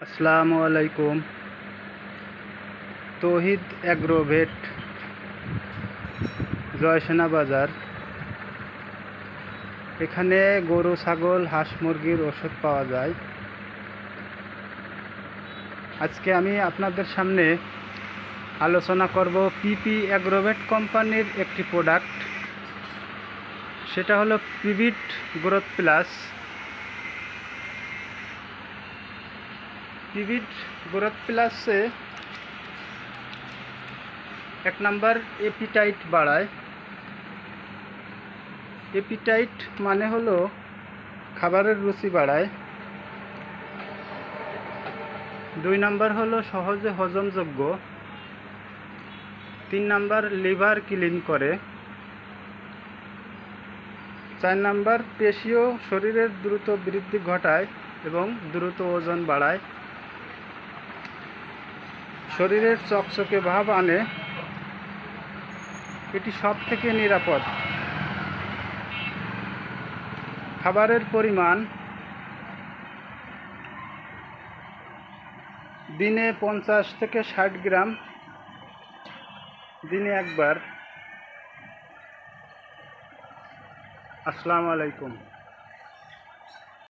আসসালামু আলাইকুম। তৌহিদ অ্যাগ্রোভেট, জয়সেনা বাজার। এখানে গরু, ছাগল, হাঁস, মুরগির ওষুধ পাওয়া যায়। আজকে আমি আপনাদের সামনে আলোচনা করব পিপি অ্যাগ্রোভেট কোম্পানির একটি প্রোডাক্ট, সেটা হলো পিভিট গ্রোথ প্লাস। পিভিট গ্রোথ প্লাসে 1 নাম্বার এপিটাইট বাড়ায়। এপিটাইট মানে হলো খাবারের রুচি বাড়ায়। 2 নাম্বার হলো সহজে হজমযোগ্য। 3 নাম্বার লিভার ক্লিন করে। 4 নাম্বার পেশি ও শরীরের দ্রুত বৃদ্ধি ঘটায় এবং দ্রুত ওজন বাড়ায়। শরীরের চকচকে ভাব আনে। এটি সব থেকে নিরাপদ। খাবারের পরিমাণ দিনে 50 থেকে 60 গ্রাম, দিনে একবার। আসসালামু আলাইকুম।